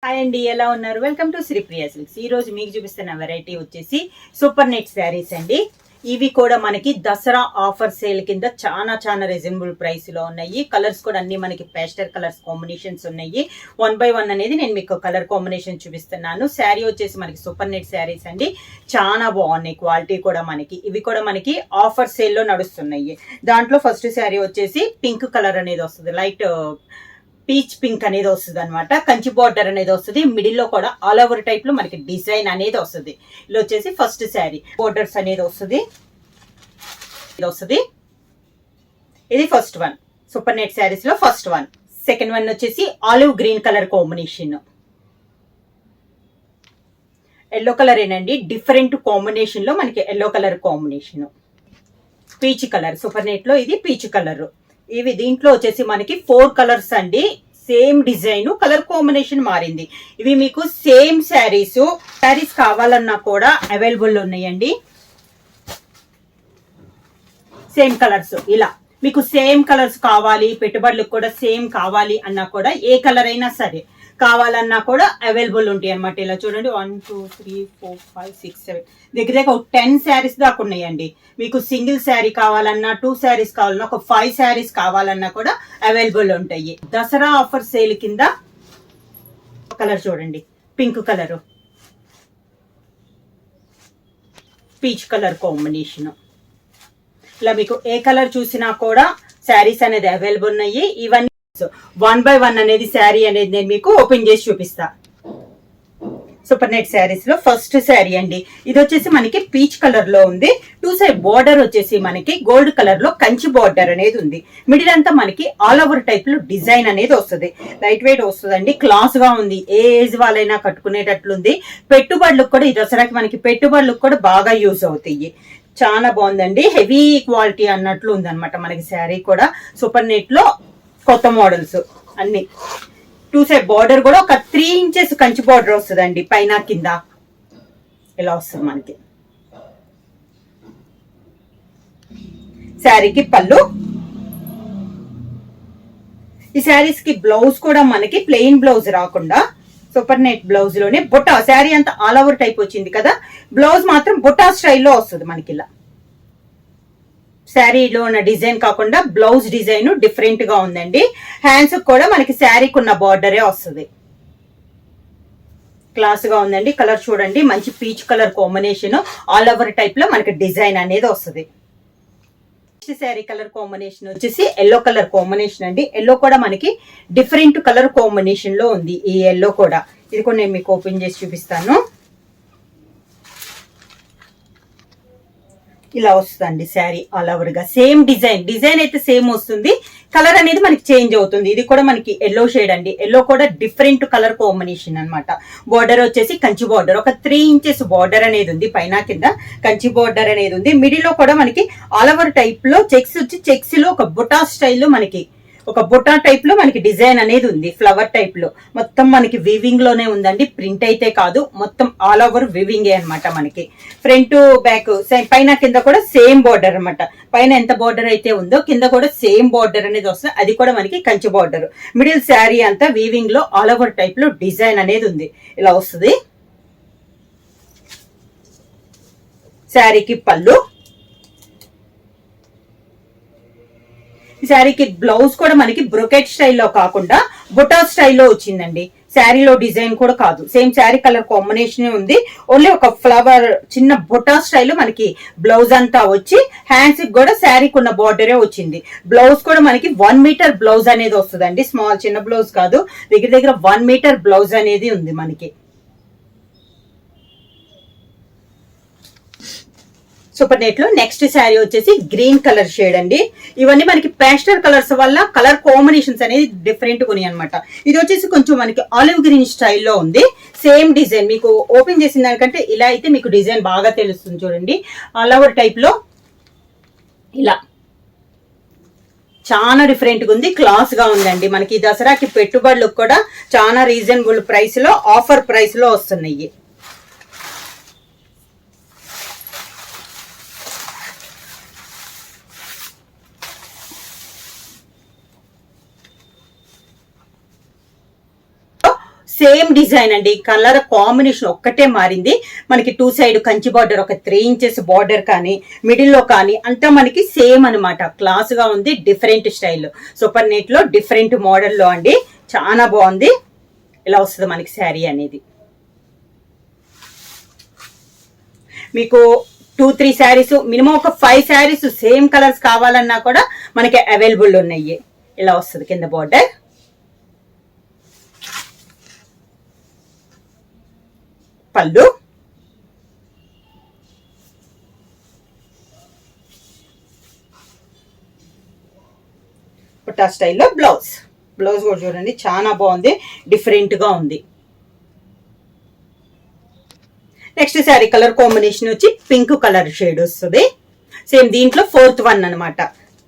Hi అండి, ఎలా ఉన్నారు? Welcome to Sripriya silks. ఈ రోజు మీకు చూపిస్తున్న వెరైటీ వచ్చేసి సూపర్ నెట్ శారీస్ అండి. ఇవి కూడా మనకి దసరా ఆఫర్ సేల్ కింద చాలా రీజనబుల్ ప్రైస్ లో ఉన్నాయి. కలర్స్ కూడా అన్ని మనకి పేస్టల్ కలర్స్ కాంబినేషన్స్ ఉన్నాయి. 1 by 1 అనేది నేను మీకు కలర్ కాంబినేషన్ చూపిస్తున్నాను. శారీ వచ్చేసి మనకి సూపర్ నెట్ శారీస్ అండి. చాలా బాగున్నాయి, క్వాలిటీ కూడా మనకి. ఇవి కూడా మనకి ఆఫర్ సేల్ లో నడుస్తున్నాయి. దాంట్లో ఫస్ట్ శారీ వచ్చేసి పింక్ కలర్ అనేది వస్తుంది, లైట్ పీచ్ పింక్ అనేది వస్తుంది అనమాట. కంచి బార్డర్ అనేది వస్తుంది. మిడిల్ లో కూడా ఆల్ ఓవర్ టైప్ లో మనకి డిజైన్ అనేది వస్తుంది. ఇలా వచ్చేసి ఫస్ట్ శారీ బోర్డర్స్ అనేది వస్తుంది. ఇది first one, super net saris లో ఫస్ట్ వన్. సెకండ్ వన్ వచ్చేసి olive green colour combination, yellow colour ఏనండి. డిఫరెంట్ కాంబినేషన్ లో మనకి yellow colour combination, peach colour. Super net లో ఇది పీచ్ కలర్. ఇవి దీంట్లో వచ్చేసి మనకి 4 కలర్స్ అండి. సేమ్ డిజైన్, కలర్ కాంబినేషన్ మారింది. ఇవి మీకు సేమ్ శారీస్ కావాలన్నా కూడా అవైలబుల్ ఉన్నాయండి. సేమ్ కలర్స్ ఇలా మీకు సేమ్ కలర్స్ కావాలి, పెట్టుబడులకు కూడా సేమ్ కావాలి అన్నా కూడా ఏ కలర్ అయినా సరే కావాలన్నా కూడా అవైలబుల్ ఉంటాయి అనమాట. ఇలా చూడండి, 1 2 3 4 5 6 7 దగ్గర 10 శారీస్ దాకా ఉన్నాయండి. మీకు సింగిల్ శారీ కావాలన్నా, 2 శారీస్ కావాలన్నా, ఒక 5 శారీస్ కావాలన్నా కూడా అవైలబుల్ ఉంటాయి. దసరా ఆఫర్ సేల్ కింద కలర్ చూడండి, pink colour, peach colour combination. ఇలా మీకు ఏ కలర్ చూసినా కూడా శారీస్ అనేది అవైలబుల్ ఉన్నాయి. ఇవన్నీ 1 by 1 అనేది శారీ అనేది నేను మీకు ఓపెన్ చేసి చూపిస్తా. సూపర్ నెట్ శారీస్ లో ఫస్ట్ శారీ అండి. ఇది వచ్చేసి మనకి పీచ్ కలర్ లో ఉంది. 2 సైడ్ బార్డర్ వచ్చేసి మనకి గోల్డ్ కలర్ లో కంచి బార్డర్ అనేది ఉంది. మిడిల్ అంతా మనకి ఆల్ ఓవర్ టైప్ లో డిజైన్ అనేది వస్తుంది. లైట్ వెయిట్ వస్తుందండి, క్లాస్ గా ఉంది. ఏ ఏజ్ వాళ్ళైనా కట్టుకునేటట్లుంది. పెట్టుబడులకు కూడా ఈ దసరాకి మనకి పెట్టుబడులకు కూడా బాగా యూజ్ అవుతాయి. చాలా బాగుందండి, హెవీ క్వాలిటీ అన్నట్లు ఉంది అనమాట మనకి శారీ కూడా. సూపర్ నెట్ లో కొత్త మోడల్స్ అన్ని. 2 సైడ్ బార్డర్ కూడా ఒక 3 ఇంచెస్ కంచి బార్డర్ వస్తుందండి, పైన కింద ఇలా వస్తుంది మనకి. శారీకి పళ్ళు. ఈ శారీస్ కి బ్లౌజ్ కూడా మనకి ప్లెయిన్ బ్లౌజ్ రాకుండా సూపర్ నెట్ బ్లౌజ్ లోనే బుట్టా, శారీ అంతా ఆల్ ఓవర్ టైప్ వచ్చింది కదా, బ్లౌజ్ మాత్రం బుట్టా స్టైల్లో వస్తుంది మనకి. ఇలా శారీలో ఉన్న డిజైన్ కాకుండా బ్లౌజ్ డిజైన్ డిఫరెంట్ గా ఉందండి. హ్యాండ్స్ కూడా మనకి శారీకి ఉన్న బార్డరే వస్తుంది. క్లాస్ గా ఉందండి. కలర్ చూడండి, మంచి peach colour combination, all over type లో మనకి డిజైన్ అనేది వస్తుంది. శారీ కలర్ కాంబినేషన్ వచ్చేసి ఎల్లో కలర్ కాంబినేషన్ అండి. ఎల్లో కూడా మనకి డిఫరెంట్ కలర్ కాంబినేషన్ లో ఉంది. ఈ ఎల్లో కూడా, ఇది కూడా నేను మీకు ఓపెన్ చేసి చూపిస్తాను. ఇలా వస్తుందండి శారీ ఆల్ ఓవర్ గా. సేమ్ డిజైన్ అయితే సేమ్ వస్తుంది, కలర్ అనేది మనకి చేంజ్ అవుతుంది. ఇది కూడా మనకి ఎల్లో షేడ్ అండి. ఎల్లో కూడా డిఫరెంట్ కలర్ కాంబినేషన్ అనమాట. బార్డర్ వచ్చేసి కంచి బార్డర్, ఒక 3 ఇంచెస్ బార్డర్ అనేది ఉంది. పైన కింద కంచి బార్డర్ అనేది ఉంది. మిడిల్ లో కూడా మనకి ఆల్ ఓవర్ టైప్ లో చెక్స్ వచ్చి, చెక్స్ లో ఒక బుటా స్టైల్లో మనకి ఒక బుటా టైప్ లో మనకి డిజైన్ అనేది ఉంది. ఫ్లవర్ టైప్ లో మొత్తం మనకి వీవింగ్ లోనే ఉందండి, ప్రింట్ అయితే కాదు. మొత్తం ఆల్ ఓవర్ వీవింగ్ అనమాట మనకి. ఫ్రంట్ బ్యాక్ పైన కింద కూడా సేమ్ బార్డర్ అనమాట. పైన ఎంత బార్డర్ అయితే ఉందో కింద కూడా సేమ్ బార్డర్ అనేది వస్తుంది. అది కూడా మనకి కంచి బార్డర్. మిడిల్ శారీ అంతా వీవింగ్ లో ఆల్ ఓవర్ టైప్ లో డిజైన్ అనేది ఉంది. ఇలా వస్తుంది. శారీకి పళ్ళు. ఈ శారీకి బ్లౌజ్ కూడా మనకి బ్రొకెట్ స్టైల్లో కాకుండా బుటా స్టైల్లో వచ్చిందండి. శారీలో డిజైన్ కూడా కాదు, సేమ్ శారీ కలర్ కాంబినేషన్ ఉంది. ఓన్లీ ఒక ఫ్లవర్ చిన్న బుటా స్టైల్ మనకి బ్లౌజ్ అంతా వచ్చి, హ్యాండ్స్ కూడా శారీకి ఉన్న బార్డరే వచ్చింది. బ్లౌజ్ కూడా మనకి 1 మీటర్ బ్లౌజ్ అనేది వస్తుందండి. స్మాల్ చిన్న బ్లౌజ్ కాదు, దగ్గర 1 మీటర్ బ్లౌజ్ అనేది ఉంది మనకి. సూపర్ నెట్ లో నెక్స్ట్ శారీ వచ్చేసి గ్రీన్ కలర్ షేడ్ అండి. ఇవన్నీ మనకి పేస్టల్ కలర్స్ వల్ల కలర్ కాంబినేషన్స్ అనేది డిఫరెంట్ ఉన్నాయి అనమాట. ఇది వచ్చేసి కొంచెం మనకి ఆలివ్ గ్రీన్ స్టైల్లో ఉంది. సేమ్ డిజైన్ మీకు ఓపెన్ చేసిన దానికంటే ఇలా అయితే మీకు డిజైన్ బాగా తెలుస్తుంది. చూడండి, ఆల్ ఓవర్ టైప్ లో ఇలా చాలా డిఫరెంట్ గా ఉంది, క్లాస్ గా ఉందండి. మనకి దసరాకి పెట్టుబడులకు కూడా చాలా రీజనబుల్ ప్రైస్ లో, ఆఫర్ ప్రైస్ లో వస్తున్నాయి. సేమ్ డిజైన్ అండి, కలర్ కాంబినేషన్ ఒక్కటే మారింది. మనకి 2 సైడ్ కంచి బార్డర్, ఒక 3 ఇంచెస్ బార్డర్ కానీ మిడిల్ లో కానీ అంతా మనకి సేమ్ అనమాట. క్లాస్ గా ఉంది, డిఫరెంట్ స్టైల్, సూపర్ నెట్ లో డిఫరెంట్ మోడల్ లో అండి. చాలా బాగుంది. ఇలా వస్తుంది మనకి శారీ అనేది. మీకు 2-3 శారీస్, మినిమం ఒక 5 శారీస్ సేమ్ కలర్స్ కావాలన్నా కూడా మనకి అవైలబుల్ ఉన్నాయి. ఇలా వస్తుంది కింద బార్డర్. పళ్ళు, పుట్టా స్టైల్లో బ్లౌజ్. బ్లౌజ్ కూడా చూడండి చాలా బాగుంది, డిఫరెంట్ గా ఉంది. నెక్స్ట్ శారీ కలర్ కాంబినేషన్ వచ్చి పింక్ కలర్ షేడ్ వస్తుంది. సేమ్ దీంట్లో 4th వన్ అనమాట.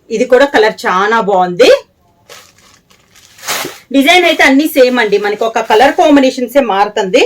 ఇది కూడా కలర్ చాలా బాగుంది. డిజైన్ అయితే అన్ని సేమ్ అండి, మనకి ఒక కలర్ కాంబినేషన్సే మారుతుంది.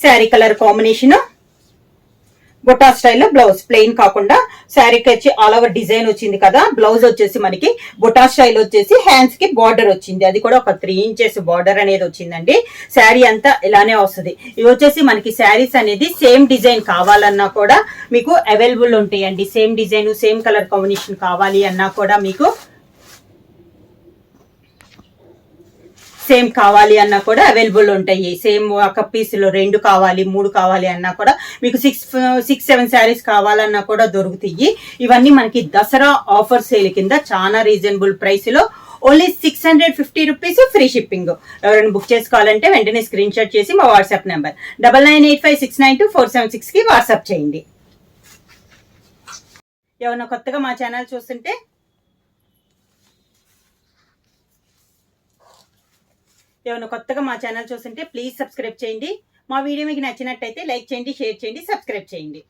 శారీ కలర్ కాంబినేషన్ బొటా స్టైల్లో బ్లౌజ్, ప్లెయిన్ కాకుండా శారీకి వచ్చి ఆల్ ఓవర్ డిజైన్ వచ్చింది కదా. బ్లౌజ్ వచ్చేసి మనకి బొటా స్టైల్ వచ్చేసి హ్యాండ్స్ కి బార్డర్ వచ్చింది, అది కూడా ఒక 3 ఇంచెస్ బార్డర్ అనేది వచ్చిందండి. శారీ అంతా ఇలానే వస్తుంది. ఇవి వచ్చేసి మనకి శారీస్ అనేది సేమ్ డిజైన్ కావాలన్నా కూడా మీకు అవైలబుల్ ఉంటాయండి. Same design same colour combination కావాలి అన్నా కూడా మీకు సేమ్ కావాలి అన్నా కూడా అవైలబుల్ ఉంటాయి. సేమ్ ఒక పీసులో 2 కావాలి 3 కావాలి అన్నా కూడా మీకు 6-7 శారీస్ కావాలన్నా కూడా దొరుకుతాయి. ఇవన్నీ మనకి దసరా ఆఫర్ సేల్ కింద చాలా రీజనబుల్ ప్రైస్ లో ఓన్లీ 650 రూపీస్ ఫ్రీ షిప్పింగ్. ఎవరైనా బుక్ చేసుకోవాలంటే వెంటనే స్క్రీన్ షాట్ చేసి మా వాట్సాప్ నెంబర్ 9985692476 కి వాట్సాప్ చేయండి. ఎవరైనా కొత్తగా మా ఛానల్ చూస్తుంటే ప్లీజ్ సబ్స్క్రైబ్ చేయండి. మా వీడియో మీకు నచ్చినట్టయితే లైక్ చేయండి, షేర్ చేయండి, సబ్స్క్రైబ్ చేయండి.